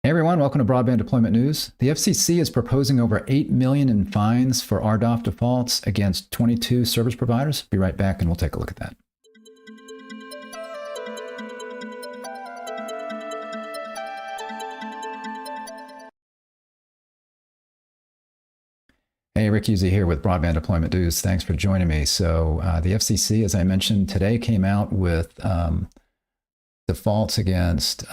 Hey everyone, welcome to Broadband Deployment News. The FCC is proposing over $8 million in fines for RDOF defaults against 22 service providers. Be right back and we'll take a look at that. Hey, Rick Husey here with Broadband Deployment News. Thanks for joining me. So the FCC, as I mentioned today, came out with defaults against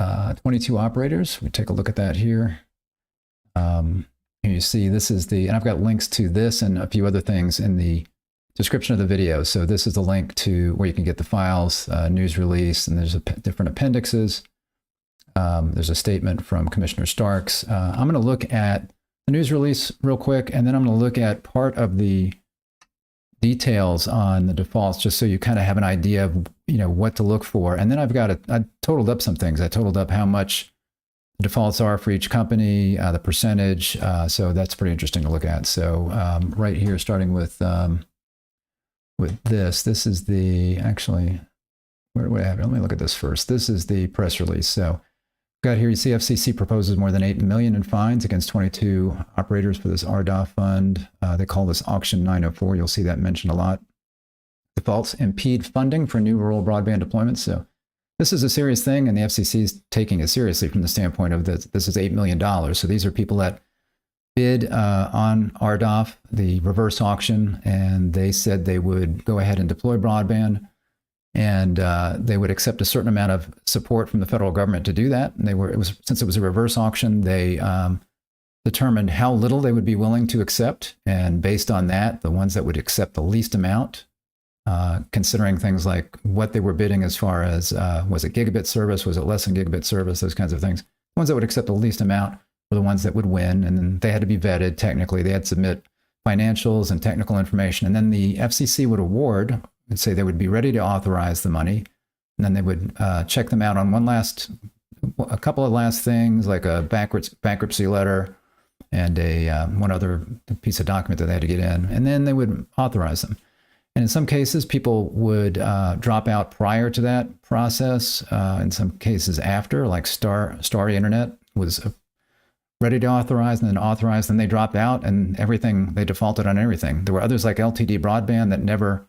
22 operators. We take a look at that here. Here you see this is and I've got links to this and a few other things in the description of the video. So this is the link to where you can get the files, news release, and there's different appendixes. There's a statement from Commissioner Starks. I'm going to look at the news release real quick, and then I'm going to look at part of the details on the defaults, just so you kind of have an idea of what to look for. And then I totaled up some things. I totaled up how much the defaults are for each company, the percentage. So that's pretty interesting to look at. So right here, starting with this is the where do I have it? Let me look at this first. This is the press release. So got here, you see FCC proposes more than $8 million in fines against 22 operators for this RDOF fund. They call this Auction 904. You'll see that mentioned a lot. Defaults impede funding for new rural broadband deployments. So this is a serious thing, and the FCC is taking it seriously from the standpoint of this is $8 million. So these are people that bid on RDOF, the reverse auction, and they said they would go ahead and deploy broadband. And they would accept a certain amount of support from the federal government to do that. And since it was a reverse auction, they determined how little they would be willing to accept. And based on that, the ones that would accept the least amount, considering things like what they were bidding as far as, was it gigabit service? Was it less than gigabit service? Those kinds of things. The ones that would accept the least amount were the ones that would win. And then they had to be vetted technically. They had to submit financials and technical information. And then the FCC would award, and say they would be ready to authorize the money, and then they would check them out on a couple of last things, like a bankruptcy letter and one other piece of document that they had to get in, and then they would authorize them. And in some cases, people would drop out prior to that process. In some cases after, like Starry Internet was ready to authorize and then authorized, then they dropped out and they defaulted on everything. There were others like LTD Broadband that never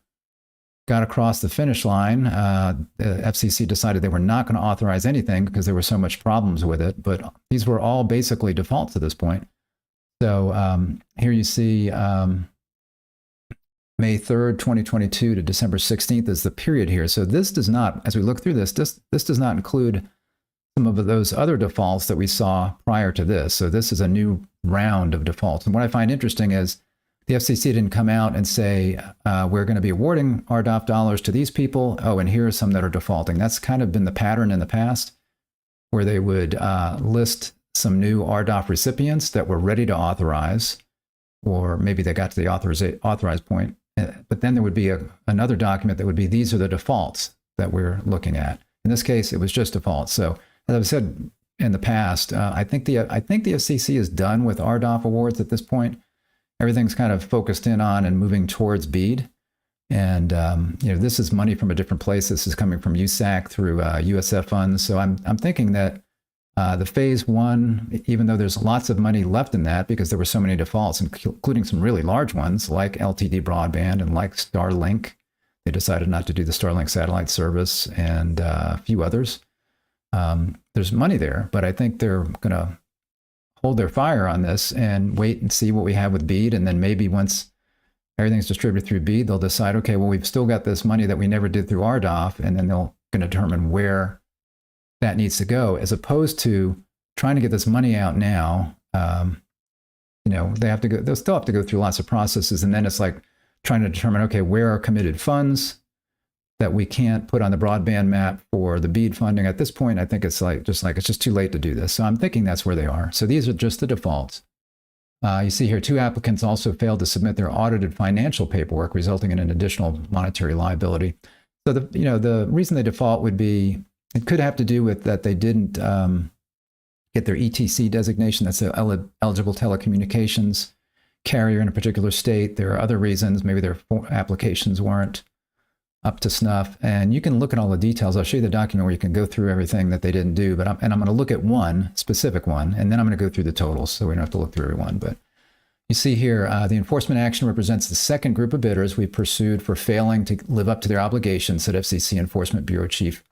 got across the finish line. The FCC decided they were not going to authorize anything because there were so much problems with it. But these were all basically defaults at this point. So here you see May 3rd, 2022 to December 16th is the period here. So this does not, as we look through this does not include some of those other defaults that we saw prior to this. So this is a new round of defaults. And what I find interesting is the FCC didn't come out and say, we're going to be awarding RDOF dollars to these people. Oh, and here are some that are defaulting. That's kind of been the pattern in the past, where they would list some new RDOF recipients that were ready to authorize, or maybe they got to the authorized point. But then there would be another document that would be, these are the defaults that we're looking at. In this case, it was just defaults. So as I've said in the past, I think the FCC is done with RDOF awards at this point. Everything's kind of focused in on and moving towards BEAD. And, this is money from a different place. This is coming from USAC through USF funds. So I'm thinking that the phase one, even though there's lots of money left in that because there were so many defaults, including some really large ones like LTD Broadband and like Starlink. They decided not to do the Starlink satellite service and a few others. There's money there, but I think they're going to hold their fire on this and wait and see what we have with BEAD. And then maybe once everything's distributed through BEAD, they'll decide, okay, well, we've still got this money that we never did through RDOF. And then they'll going to determine where that needs to go, as opposed to trying to get this money out now. They'll still have to go through lots of processes. And then it's like trying to determine, okay, where are committed funds that we can't put on the broadband map for the BEAD funding. At this point, I think it's just too late to do this. So I'm thinking that's where they are. So these are just the defaults. You see here, 2 applicants also failed to submit their audited financial paperwork, resulting in an additional monetary liability. So the reason they default would be, it could have to do with that they didn't get their ETC designation. That's the eligible telecommunications carrier in a particular state. There are other reasons. Maybe their applications weren't up to snuff. And you can look at all the details. I'll show you the document where you can go through everything that they didn't do. But I'm going to look at one specific one, and then I'm going to go through the totals, so we don't have to look through every one. But you see here, the enforcement action represents the second group of bidders we pursued for failing to live up to their obligations, said FCC Enforcement Bureau Chief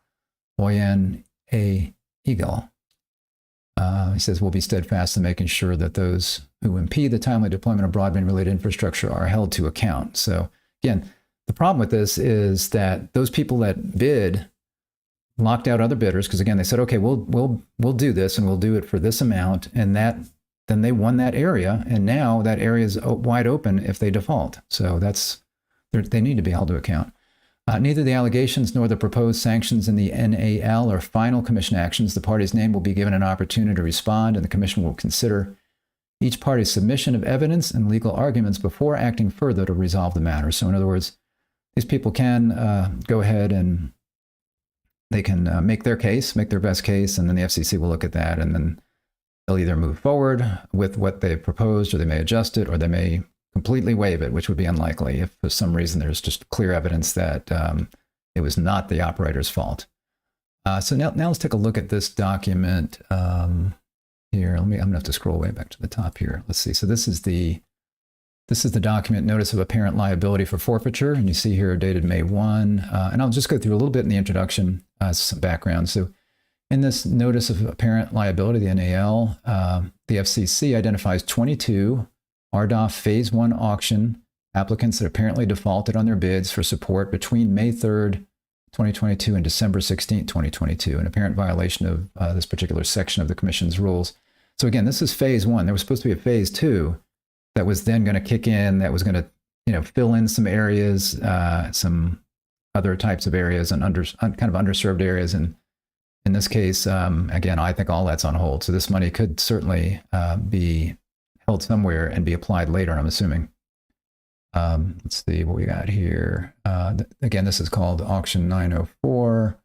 Oyen A. Eagle. He says, we'll be steadfast in making sure that those who impede the timely deployment of broadband-related infrastructure are held to account. So again, the problem with this is that those people that bid locked out other bidders because, again, they said, okay, we'll do this and we'll do it for this amount, and then they won that area, and now that area is wide open if they default. So they need to be held to account. Neither the allegations nor the proposed sanctions in the NAL are final commission actions. The party's name will be given an opportunity to respond, and the commission will consider each party's submission of evidence and legal arguments before acting further to resolve the matter. So in other words, these people can go ahead and they can make their case, make their best case, and then the FCC will look at that, and then they'll either move forward with what they've proposed, or they may adjust it, or they may completely waive it, which would be unlikely if for some reason there's just clear evidence that it was not the operator's fault. So now let's take a look at this document here. I'm going to have to scroll way back to the top here. Let's see. So this is the document, Notice of Apparent Liability for Forfeiture, and you see here dated May 1. And I'll just go through a little bit in the introduction, some background. So in this Notice of Apparent Liability, the NAL, the FCC identifies 22 RDOF Phase 1 auction applicants that apparently defaulted on their bids for support between May 3rd, 2022 and December 16th, 2022, an apparent violation of this particular section of the Commission's rules. So again, this is Phase 1. There was supposed to be a Phase 2 that was then going to kick in, that was going to fill in some areas, some other types of areas and kind of underserved areas. And in this case, again, I think all that's on hold. So this money could certainly be held somewhere and be applied later, I'm assuming. Let's see what we got here. Again, this is called Auction 904.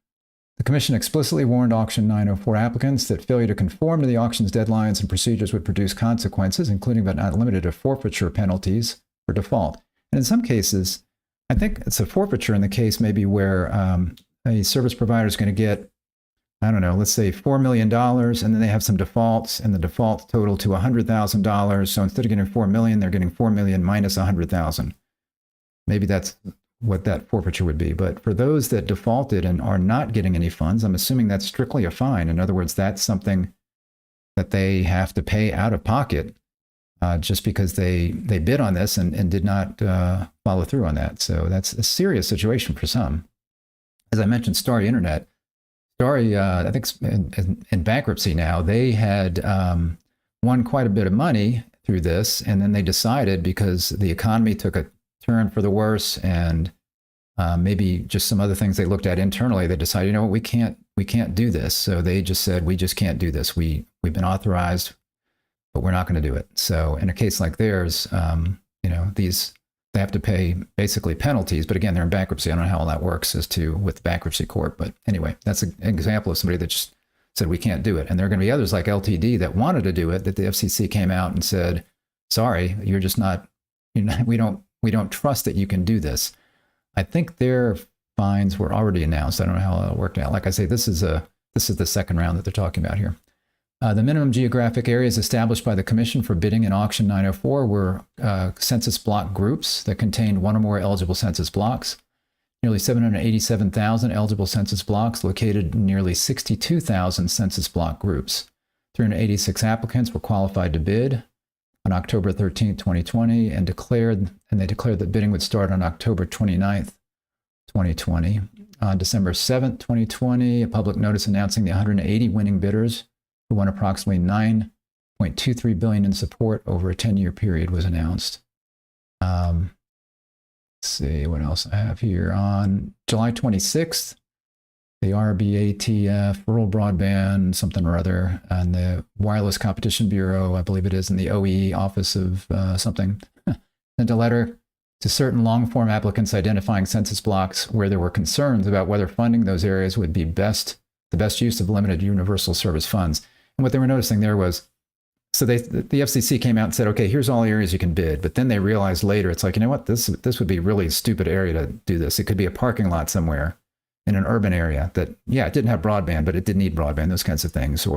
The Commission explicitly warned Auction 904 applicants that failure to conform to the auction's deadlines and procedures would produce consequences, including but not limited to forfeiture penalties for default. And in some cases, I think it's a forfeiture in the case maybe where a service provider is going to get, I don't know, let's say $4 million, and then they have some defaults, and the defaults total to $100,000. So instead of getting $4 million, they're getting $4 million minus $100,000. Maybe that's what that forfeiture would be. But for those that defaulted and are not getting any funds, I'm assuming that's strictly a fine. In other words, that's something that they have to pay out of pocket just because they bid on this and did not follow through on that. So that's a serious situation for some. As I mentioned, Starry Internet. Starry, I think in bankruptcy now, they had won quite a bit of money through this, and then they decided, because the economy took a turn for the worse, and maybe just some other things they looked at internally, they decided, you know what, we can't do this. So they just said, we just can't do this. We've been authorized, but we're not going to do it. So in a case like theirs, they have to pay basically penalties, but again, they're in bankruptcy. I don't know how all that works with the bankruptcy court, but anyway, that's an example of somebody that just said we can't do it. And there are going to be others like LTD that wanted to do it, that the FCC came out and said, sorry, you're just not, we don't trust that you can do this. I think their fines were already announced. I don't know how it worked out. Like I say, this is the second round that they're talking about here. The minimum geographic areas established by the Commission for bidding in Auction 904 were census block groups that contained one or more eligible census blocks. Nearly 787,000 eligible census blocks located in nearly 62,000 census block groups. 386 applicants were qualified to bid on October 13, 2020, and they declared that bidding would start on October 29th, 2020. On December 7th, 2020, a public notice announcing the 180 winning bidders who won approximately $9.23 billion in support over a 10-year period was announced. Let's see what else I have here. On July 26th, the RBATF, Rural Broadband, something or other, and the Wireless Competition Bureau, I believe it is, and the OEE Office of something, sent a letter to certain long-form applicants identifying census blocks where there were concerns about whether funding those areas would be the best use of limited universal service funds. And what they were noticing there was So the FCC came out and said, okay, here's all the areas you can bid. But then they realized later, it's like, you know what, this would be a really stupid area to do this. It could be a parking lot somewhere in an urban area that, yeah, it didn't have broadband, but it did need broadband, those kinds of things.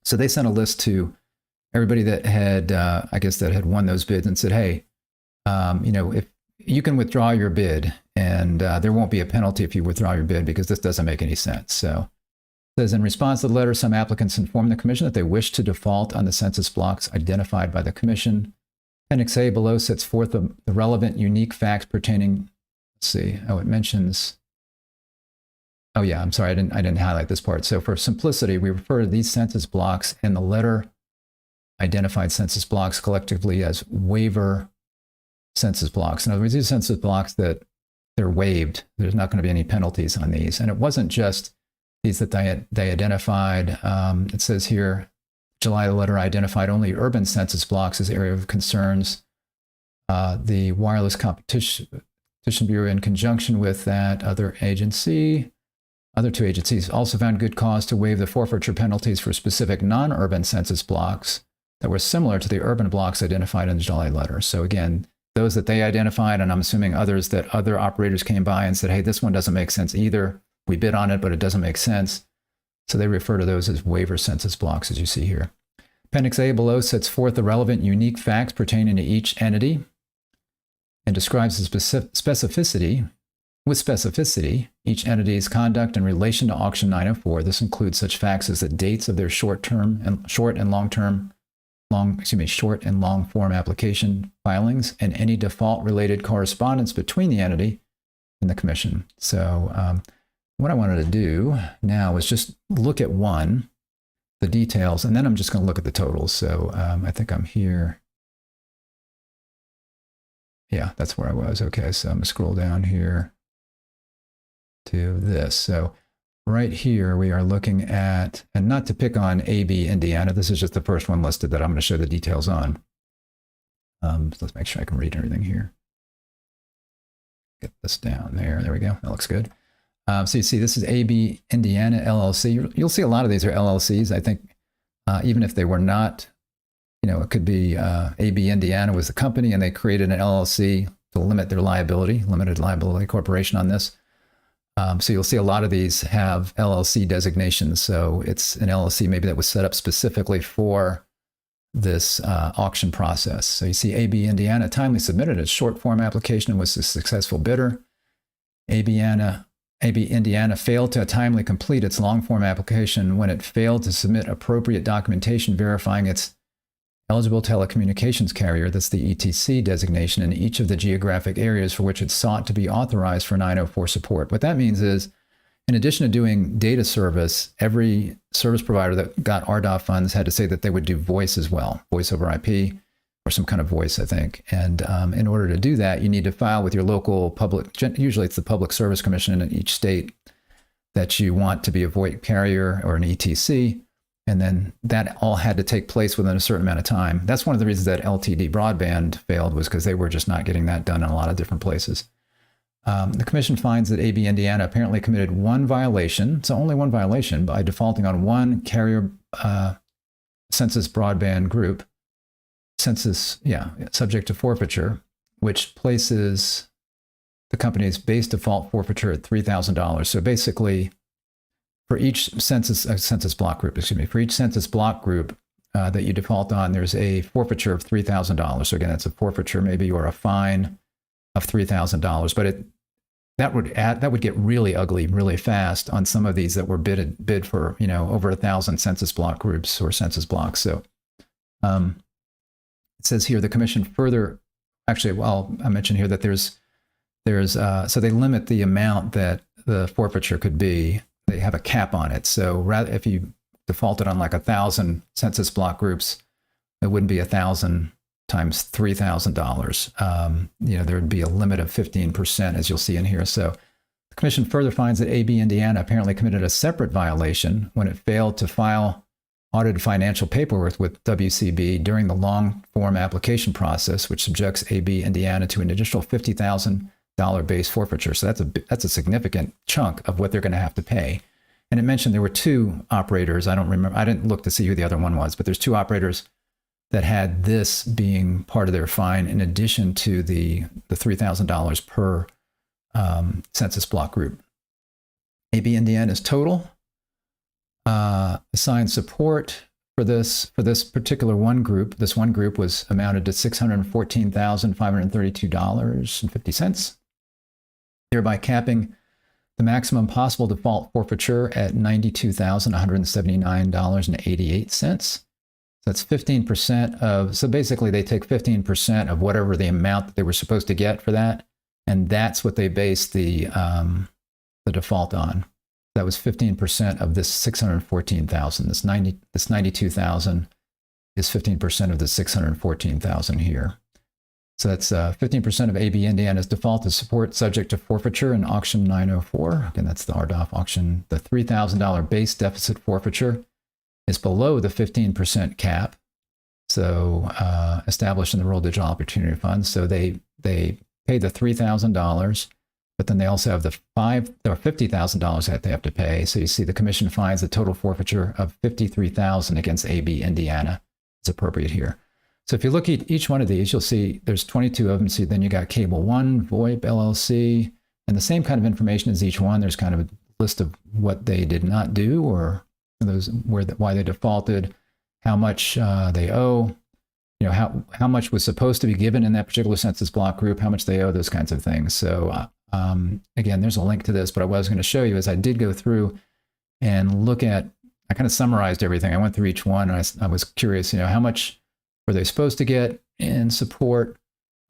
So they sent a list to everybody that had, I guess, that had won those bids and said, hey, if you can withdraw your bid and there won't be a penalty if you withdraw your bid because this doesn't make any sense. So it says, in response to the letter, some applicants informed the commission that they wish to default on the census blocks identified by the commission. Appendix A below sets forth the relevant unique facts pertaining, let's see, it mentions, oh yeah, I'm sorry, I didn't highlight this part. So for simplicity, we refer to these census blocks in the letter identified census blocks collectively as waiver census blocks. In other words, these census blocks that they're waived, there's not going to be any penalties on these. And it wasn't just these that they identified. It says here, July, the letter identified only urban census blocks as area of concerns. The Wireless Competition Bureau, in conjunction with that other two agencies, also found good cause to waive the forfeiture penalties for specific non-urban census blocks that were similar to the urban blocks identified in the July letter. So again, those that they identified, and I'm assuming others that other operators came by and said, hey, this one doesn't make sense either. We bid on it, but it doesn't make sense. So they refer to those as waiver census blocks, as you see here. Appendix A below sets forth the relevant unique facts pertaining to each entity and describes the specificity each entity's conduct in relation to Auction 904. This includes such facts as the dates of their short and long form application filings and any default related correspondence between the entity and the commission. So what I wanted to do now is just look at the details, and then I'm just going to look at the totals. So I think I'm here. Yeah, that's where I was. Okay, so I'm going to scroll down here to this. So right here, we are looking at, and not to pick on AB Indiana, this is just the first one listed that I'm going to show the details on. Let's make sure I can read everything here. Get this down there. There we go. That looks good. So you see, this is AB Indiana LLC. You'll see a lot of these are LLCs. I think even if they were not, it could be AB Indiana was the company and they created an LLC to limit their liability, limited liability corporation on this. So you'll see a lot of these have LLC designations. So it's an LLC maybe that was set up specifically for this auction process. So you see AB Indiana timely submitted its short form application and was a successful bidder. AB Indiana failed to timely complete its long form application when it failed to submit appropriate documentation verifying its eligible telecommunications carrier, that's the ETC designation, in each of the geographic areas for which it sought to be authorized for 904 support. What that means is, in addition to doing data service, every service provider that got RDOF funds had to say that they would do voice as well, voice over IP, or some kind of voice, I think. And in order to do that, you need to file with your local public, usually it's the Public Service Commission in each state, that you want to be a VoIP carrier or an ETC. And then that all had to take place within a certain amount of time. That's one of the reasons that LTD broadband failed, was because they were just not getting that done in a lot of different places. The commission finds that AB Indiana apparently committed one violation, so only one violation, by defaulting on one carrier census broadband group, subject to forfeiture, which places the company's base default forfeiture at $3,000. So basically, for each census block group that you default on, there's a forfeiture of $3,000. So again, that's a forfeiture maybe, or a fine of $3,000. But that would get really ugly really fast on some of these that were bid for over 1,000 census block groups or census blocks. So it says here the commission further, I mentioned here that there's so they limit the amount that the forfeiture could be. They have a cap on it. So rather, if you defaulted on like 1,000 census block groups, it wouldn't be 1,000 times $3,000. There would be a limit of 15%, as you'll see in here. So the commission further finds that AB Indiana apparently committed a separate violation when it failed to file audited financial paperwork with WCB during the long form application process, which subjects AB Indiana to an additional $50,000 base forfeiture. So that's a significant chunk of what they're going to have to pay. And it mentioned there were two operators. I don't remember. I didn't look to see who the other one was, but there's two operators that had this being part of their fine in addition to the $3,000 per census block group. AB Indiana's total assigned support for this particular one group. This one group was amounted to $614,532.50, thereby capping the maximum possible default forfeiture at $92,179.88. So that's 15% of, so basically they take 15% of whatever the amount that they were supposed to get for that, and that's what they based the default on. That was 15% of this 614,000. This 92,000 is 15% of the 614,000 here. So that's 15% of AB Indiana's default is support subject to forfeiture in auction 904. Again, that's the RDOF auction. The $3,000 base deficit forfeiture is below the 15% cap. So established in the Rural Digital Opportunity Fund. So they pay the $3,000. But then they also have the $50,000 that they have to pay. So you see the commission finds a total forfeiture of $53,000 against AB Indiana. It's appropriate here. So if you look at each one of these, you'll see there's 22 of them. So then you got Cable One, VoIP, LLC, and the same kind of information as each one. There's kind of a list of what they did not do, or those why they defaulted, how much they owe, you know, how much was supposed to be given in that particular census block group, how much they owe, those kinds of things. So again, there's a link to this, but what I was going to show you is I did go through and look at, I kind of summarized everything. I went through each one, and I was curious, you know, how much were they supposed to get in support?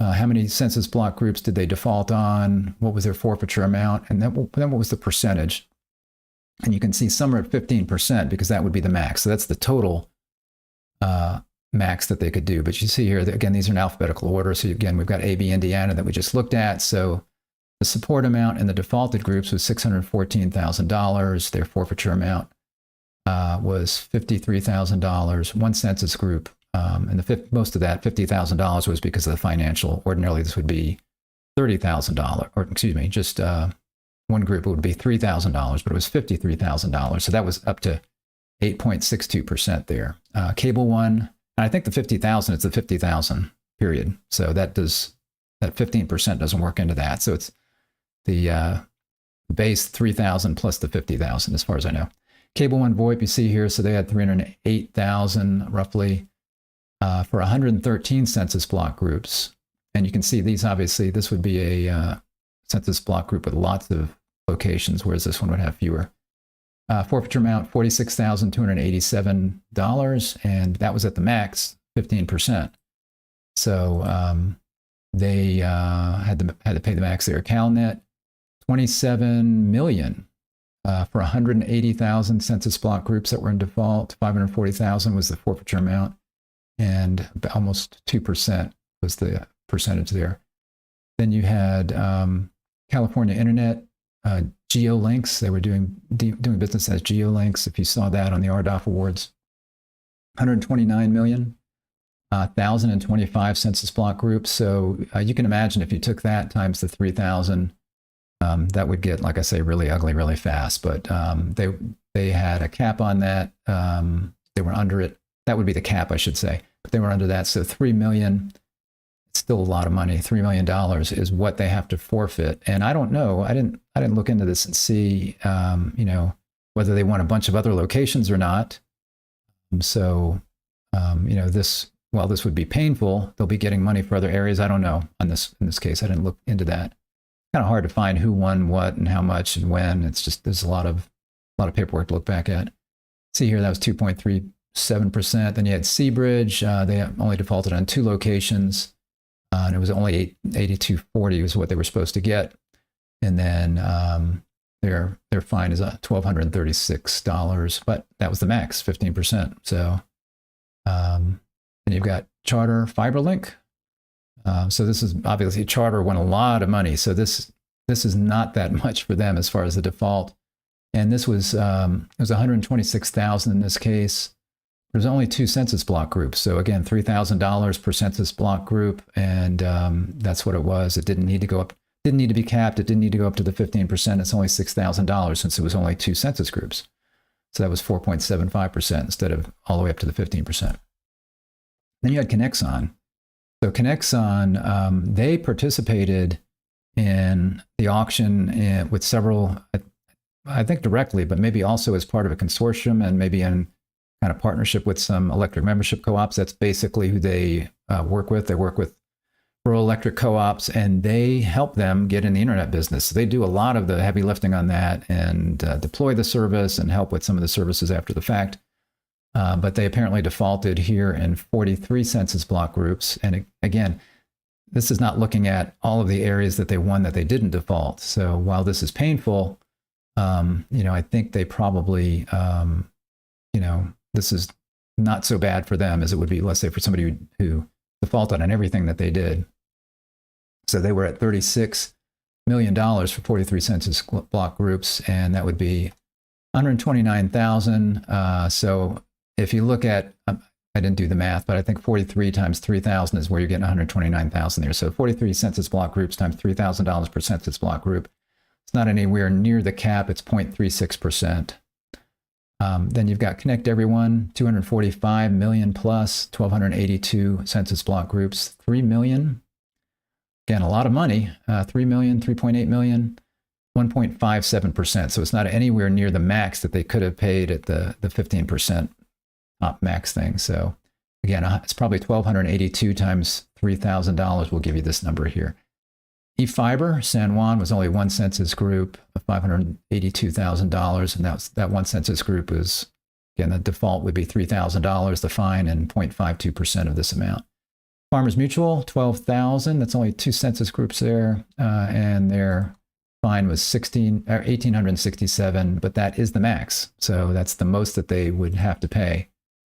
How many census block groups did they default on? What was their forfeiture amount? And then what was the percentage? And you can see some are at 15% because that would be the max. So that's the total max that they could do. But you see here, that, again, these are in alphabetical order. So again, we've got AB Indiana that we just looked at. So the support amount in the defaulted groups was $614,000. Their forfeiture amount was $53,000. One census group, and most of that, $50,000, was because of the financial. Ordinarily, this would be $30,000, or excuse me, just one group would be $3,000, but it was $53,000. So that was up to 8.62% there. Cable One, and I think the 50,000, it's the 50,000 period. So that 15% doesn't work into that. So it's the base 3,000 plus the 50,000, as far as I know. Cable One VoIP, you see here, so they had 308,000 roughly for 113 census block groups. And you can see these, obviously, this would be a census block group with lots of locations, whereas this one would have fewer. Forfeiture amount, $46,287, and that was at the max, 15%. So they had to pay the max there. CalNet, $27 million for 180,000 census block groups that were in default. 540,000 was the forfeiture amount, and almost 2% was the percentage there. Then you had California Internet, GeoLinks. They were doing business as GeoLinks. If you saw that on the RDOF awards, 129 million, 1,025 census block groups. So you can imagine if you took that times the 3,000, that would get, like I say, really ugly really fast. But they had a cap on that. They were under it. That would be the cap, I should say. But they were under that. So 3 million. Still a lot of money. $3 million is what they have to forfeit. And I don't know. I didn't look into this and see, whether they want a bunch of other locations or not. So, this would be painful. They'll be getting money for other areas. I don't know in this case. I didn't look into that. Kind of hard to find who won what and how much and when. It's just, there's a lot of paperwork to look back at. See here, that was 2.37%. Then you had Seabridge. They only defaulted on 2 locations. And it was only $82.40 was what they were supposed to get. And then their fine is $1,236, but that was the max, 15%. So then you've got Charter FiberLink. So this is obviously, Charter won a lot of money. So this is not that much for them as far as the default. And this was it was $126,000 in this case. There's only 2 census block groups. So again, $3,000 per census block group. And that's what it was. It didn't need to go up, didn't need to be capped. It didn't need to go up to the 15%. It's only $6,000 since it was only 2 census groups. So that was 4.75% instead of all the way up to the 15%. Then you had Connexon. So Connexon, they participated in the auction with several, I think directly, but maybe also as part of a consortium and maybe in kind of partnership with some electric membership co-ops. That's basically who they work with. They work with rural electric co-ops, and they help them get in the internet business. So they do a lot of the heavy lifting on that and deploy the service and help with some of the services after the fact. But they apparently defaulted here in 43 census block groups. And again, this is not looking at all of the areas that they won that they didn't default. So while this is painful, I think they probably, this is not so bad for them as it would be, let's say, for somebody who defaulted on everything that they did. So they were at $36 million for 43 census block groups, and that would be 129,000. So if you look at, I didn't do the math, but I think 43 times 3,000 is where you're getting 129,000 there. So 43 census block groups times $3,000 per census block group. It's not anywhere near the cap. It's 0.36%. Then you've got Connect Everyone, 245 million plus, 1,282 census block groups, 3 million. Again, a lot of money, 3 million, 3.8 million, 1.57%. So it's not anywhere near the max that they could have paid at the 15% top max thing. So again, it's probably 1,282 times $3,000 will give you this number here. eFiber, San Juan, was only one census group of $582,000. And that one census group is, again, the default would be $3,000, the fine, and 0.52% of this amount. Farmers Mutual, 12,000. That's only two census groups there. And their fine was 1,867, but that is the max. So that's the most that they would have to pay.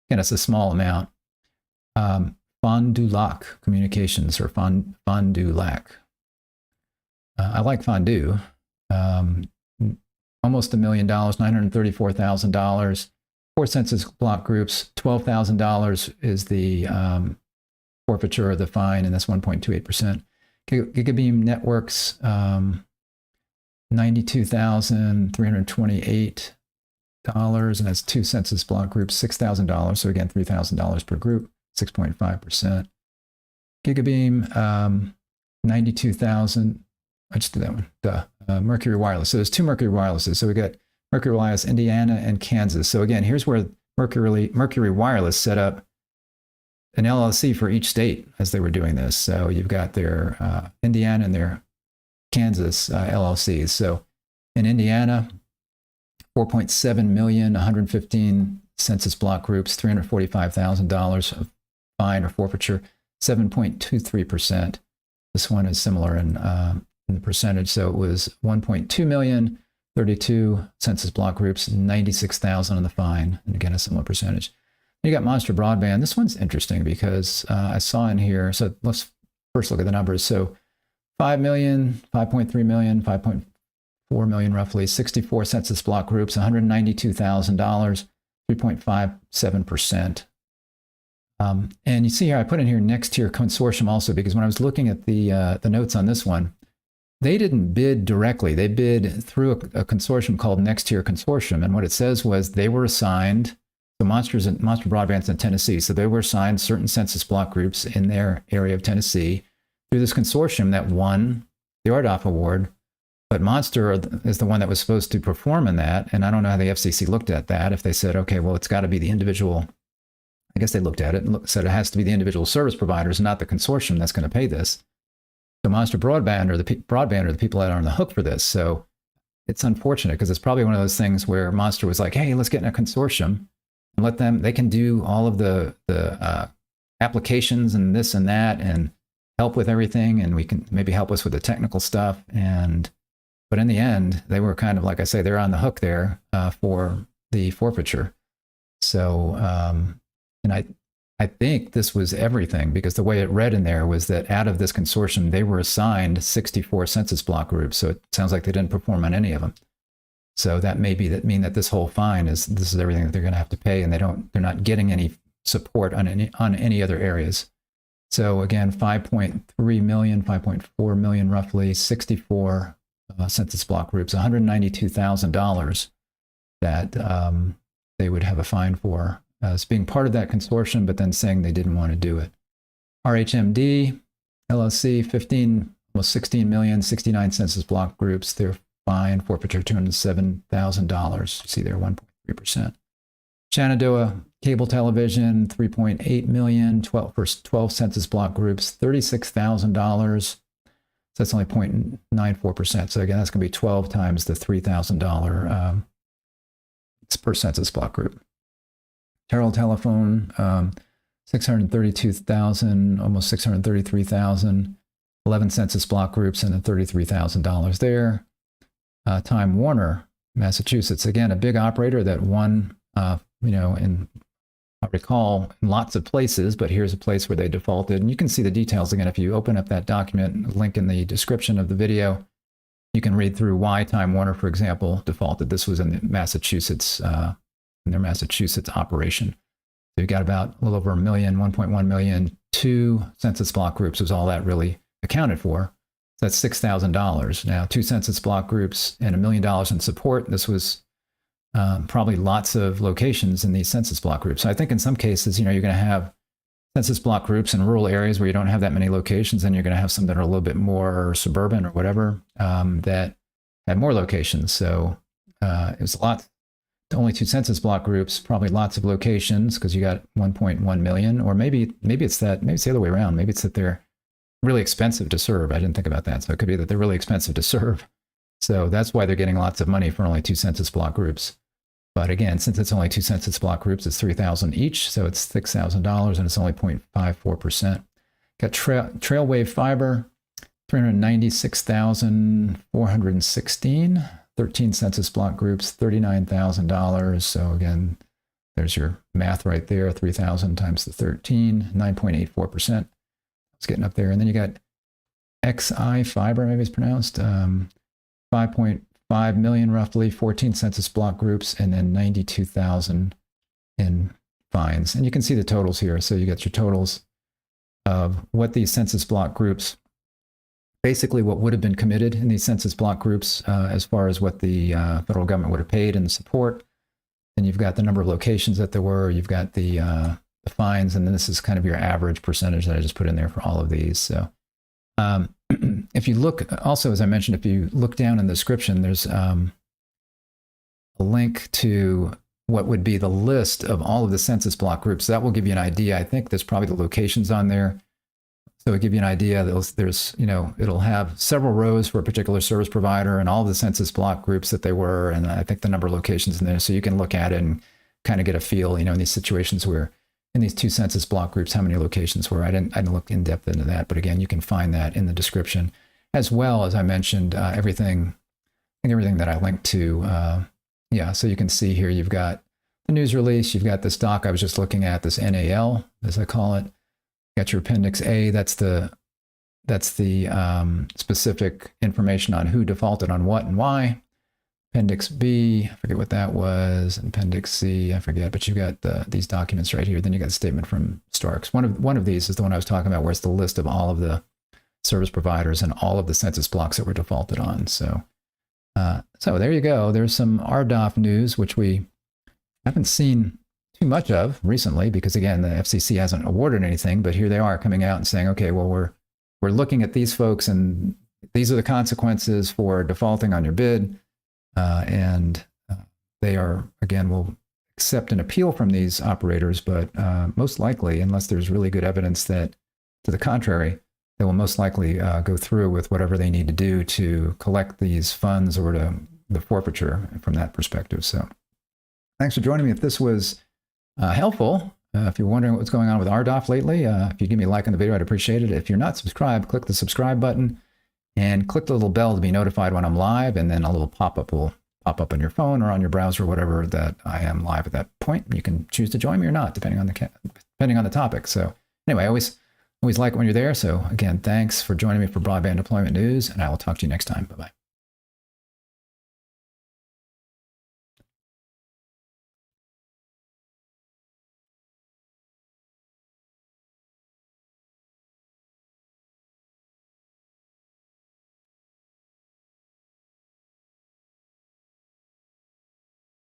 Again, it's a small amount. Fond du Lac Communications, or Fond du Lac. I like Fondue. Almost $1 million, $934,000. Four census block groups, $12,000 is the forfeiture of the fine, and that's 1.28%. Gigabeam Networks, $92,328, and that's two census block groups, $6,000. So again, $3,000 per group, 6.5%. Gigabeam, 92,000. I just did that one. Mercury Wireless. So there's two Mercury Wirelesses. So we got Mercury Wireless, Indiana and Kansas. So again, here's where Mercury Wireless set up an LLC for each state as they were doing this. So you've got their Indiana and their Kansas LLCs. So in Indiana, 4.7 million, 115 census block groups, $345,000 of fine or forfeiture, 7.23%. This one is similar in the percentage. So it was 1.2 million, 32 census block groups, 96,000 on the fine. And again, a similar percentage. You got Monster Broadband. This one's interesting because I saw in here. So let's first look at the numbers. So 5 million, 5.3 million, 5.4 million roughly, 64 census block groups, $192,000, 3.57%. And you see here, I put in here next tier consortium also, because when I was looking at the notes on this one, they didn't bid directly. They bid through a consortium called Next Tier Consortium. And what it says was they were assigned, so Monster Broadband's in Tennessee, so they were assigned certain census block groups in their area of Tennessee through this consortium that won the RDOF award. But Monster is the one that was supposed to perform in that. And I don't know how the FCC looked at that. If they said, okay, well, it's got to be the individual, I guess they looked at it and said it has to be the individual service providers, not the consortium that's going to pay this. So Monster Broadband are the people that are on the hook for this. So it's unfortunate because it's probably one of those things where Monster was like, hey, let's get in a consortium and let them, they can do all of the applications and this and that and help with everything. And we can maybe help us with the technical stuff. But in the end, they were kind of, like I say, they're on the hook there for the forfeiture. So, and I think this was everything, because the way it read in there was that out of this consortium, they were assigned 64 census block groups. So it sounds like they didn't perform on any of them. So that mean that this whole fine is everything that they're going to have to pay, and they're not getting any support on any other areas. So again, 5.3 million, 5.4 million roughly, 64 census block groups, $192,000 that they would have a fine for. as being part of that consortium, but then saying they didn't want to do it. RHMD, LLC, almost 16 million, 69 census block groups. They're fined, forfeiture $207,000. You see there, 1.3%. Shenandoah Cable Television, 3.8 million, 12 census block groups, $36,000. So that's only 0.94%. So again, that's going to be 12 times the $3,000 per census block group. Terrell Telephone, 632,000, almost 633,000, 11 census block groups, and then $33,000 there. Time Warner, Massachusetts, again, a big operator that won, in, I recall, in lots of places, but here's a place where they defaulted. And you can see the details again if you open up that document, link in the description of the video. You can read through why Time Warner, for example, defaulted. This was in Massachusetts, in their Massachusetts operation. So you got about a little over 1 million, 1.1 million, 2 census block groups was all that really accounted for. So that's $6,000. Now, 2 census block groups and $1 million in support. This was probably lots of locations in these census block groups. So I think in some cases, you're going to have census block groups in rural areas where you don't have that many locations, and you're going to have some that are a little bit more suburban or whatever that have more locations. So it was a lot. Only 2 census block groups, probably lots of locations because you got 1.1 million, or maybe it's the other way around. Maybe it's that they're really expensive to serve. I didn't think about that. So it could be that they're really expensive to serve. So that's why they're getting lots of money for only 2 census block groups. But again, since it's only 2 census block groups, it's $3,000 each. So it's $6,000 and it's only 0.54%. Got Trailwave Fiber, 396,416. 13 census block groups, $39,000. So again, there's your math right there. 3,000 times the 13, 9.84%. It's getting up there. And then you got XI Fiber, maybe it's pronounced, 5.5 million roughly, 14 census block groups, and then 92,000 in fines. And you can see the totals here. So you got your totals of what these census block groups, basically what would have been committed in these census block groups as far as what the federal government would have paid in the support. And you've got the number of locations that there were, you've got the fines, and then this is kind of your average percentage that I just put in there for all of these. So if you look, also, as I mentioned, if you look down in the description, there's a link to what would be the list of all of the census block groups. That will give you an idea. I think there's probably the locations on there. So it'll give you an idea. There's, it'll have several rows for a particular service provider and all the census block groups that they were, and I think the number of locations in there. So you can look at it and kind of get a feel, in these situations where in these 2 census block groups, how many locations were. I didn't look in depth into that, but again, you can find that in the description, as well as I mentioned everything that I linked to. So you can see here you've got the news release, you've got this doc I was just looking at, this NAL, as I call it. Got your Appendix A, that's the specific information on who defaulted on what and why. Appendix B, I forget what that was. And Appendix C, I forget, but you've got these documents right here. Then you got a statement from Starks. One of these is the one I was talking about, where it's the list of all of the service providers and all of the census blocks that were defaulted on. So there you go. There's some RDOF news, which we haven't seen too much of recently, because again, the FCC hasn't awarded anything, but here they are coming out and saying, okay, well, we're looking at these folks and these are the consequences for defaulting on your bid. And they are, again, will accept an appeal from these operators, but most likely, unless there's really good evidence that to the contrary, they will most likely go through with whatever they need to do to collect these funds or to the forfeiture from that perspective. So thanks for joining me. If this was helpful, if you're wondering what's going on with RDOF lately, if you give me a like on the video, I'd appreciate it. If you're not subscribed, click the subscribe button and click the little bell to be notified when I'm live, and then a little pop-up will pop up on your phone or on your browser, whatever, that I am live at that point. You can choose to join me or not, depending on the topic. So anyway, I always like it when you're there. So again, thanks for joining me for Broadband Deployment News, and I will talk to you next time. Bye-bye.